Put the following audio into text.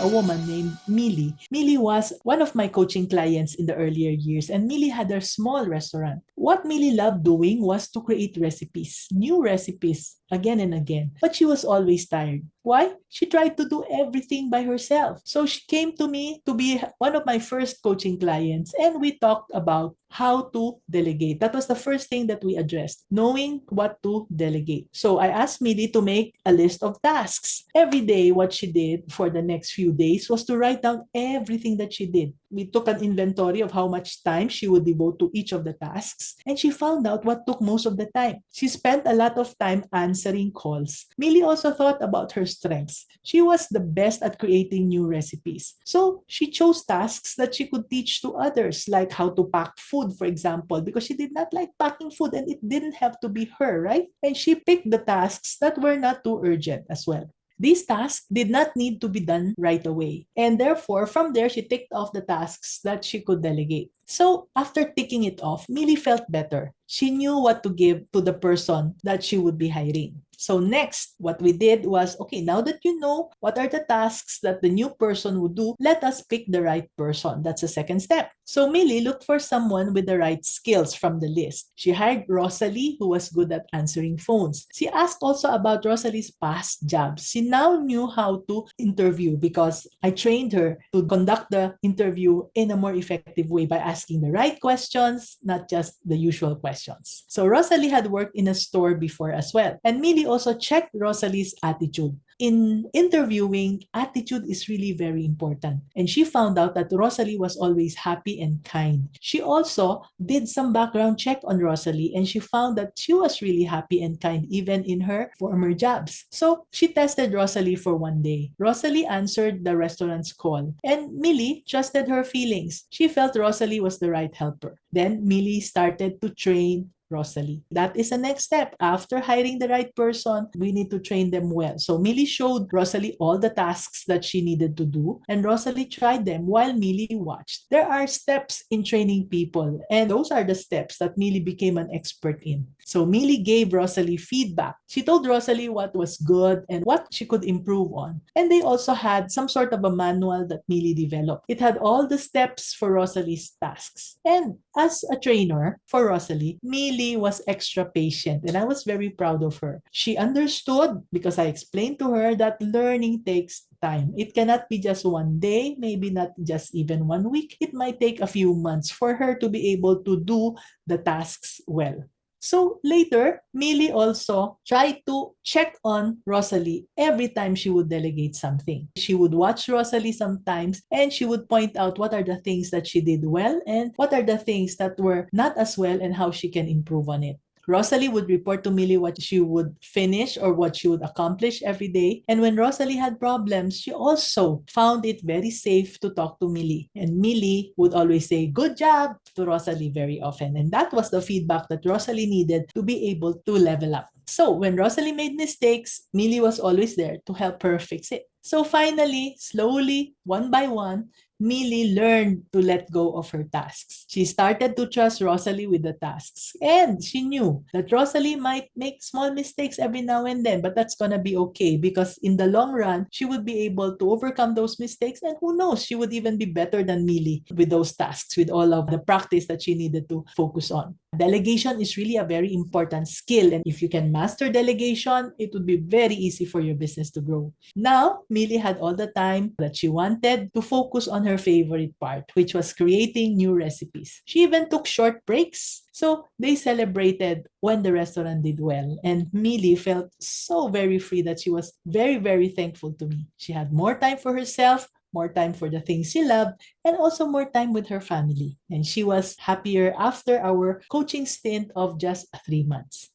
a woman named Millie. Millie was one of my coaching clients in the earlier years, and Millie had a small restaurant. What Millie loved doing was to create recipes, new recipes, again and again. But she was always tired. Why? She tried to do everything by herself. So she came to me to be one of my first coaching clients, and we talked about how to delegate. That was the first thing that we addressed, knowing what to delegate. So I asked Millie to make a list of tasks. Every day, what she did for the next few days was to write down everything that she did. We took an inventory of how much time she would devote to each of the tasks, and she found out what took most of the time. She spent a lot of time answering calls. Millie also thought about her strengths. She was the best at creating new recipes. So she chose tasks that she could teach to others, like how to pack food, for example, because she did not like packing food and it didn't have to be her, right? And she picked the tasks that were not too urgent as well. These tasks did not need to be done right away. And therefore, from there, she ticked off the tasks that she could delegate. So after ticking it off, Millie felt better. She knew what to give to the person that she would be hiring. So next, what we did was, okay, now that you know what are the tasks that the new person would do, let us pick the right person. That's the second step. So Millie looked for someone with the right skills from the list. She hired Rosalie, who was good at answering phones. She asked also about Rosalie's past jobs. She now knew how to interview because I trained her to conduct the interview in a more effective way by asking the right questions, not just the usual questions. So Rosalie had worked in a store before as well. And Millie also checked Rosalie's attitude. In interviewing, attitude is really very important. And she found out that Rosalie was always happy and kind. She also did some background check on Rosalie, and she found that she was really happy and kind even in her former jobs. So she tested Rosalie for one day. Rosalie answered the restaurant's call, and Millie trusted her feelings. She felt Rosalie was the right helper. Then Millie started to train Rosalie. That is the next step. After hiring the right person, we need to train them well. So Millie showed Rosalie all the tasks that she needed to do, and Rosalie tried them while Millie watched. There are steps in training people, and those are the steps that Millie became an expert in. So Millie gave Rosalie feedback. She told Rosalie what was good and what she could improve on. And they also had some sort of a manual that Millie developed. It had all the steps for Rosalie's tasks. And as a trainer for Rosalie, Millie was extra patient, and I was very proud of her. She understood because I explained to her that learning takes time. It cannot be just one day, maybe not just even 1 week. It might take a few months for her to be able to do the tasks well. So later, Millie also tried to check on Rosalie every time she would delegate something. She would watch Rosalie sometimes, and she would point out what are the things that she did well and what are the things that were not as well and how she can improve on it. Rosalie would report to Millie what she would finish or what she would accomplish every day. And when Rosalie had problems, she also found it very safe to talk to Millie. And Millie would always say, "Good job," to Rosalie very often. And that was the feedback that Rosalie needed to be able to level up. So when Rosalie made mistakes, Millie was always there to help her fix it. So finally, slowly, one by one, Millie learned to let go of her tasks. She started to trust Rosalie with the tasks. And she knew that Rosalie might make small mistakes every now and then, but that's going to be okay because in the long run, she would be able to overcome those mistakes. And who knows, she would even be better than Millie with those tasks, with all of the practice that she needed to focus on. Delegation is really a very important skill. And if you can master delegation, it would be very easy for your business to grow. Now, Millie had all the time that she wanted to focus on her favorite part, which was creating new recipes. She even took short breaks. So they celebrated when the restaurant did well. And Millie felt so very free that she was very, very thankful to me. She had more time for herself, more time for the things she loved, and also more time with her family. And she was happier after our coaching stint of just 3 months.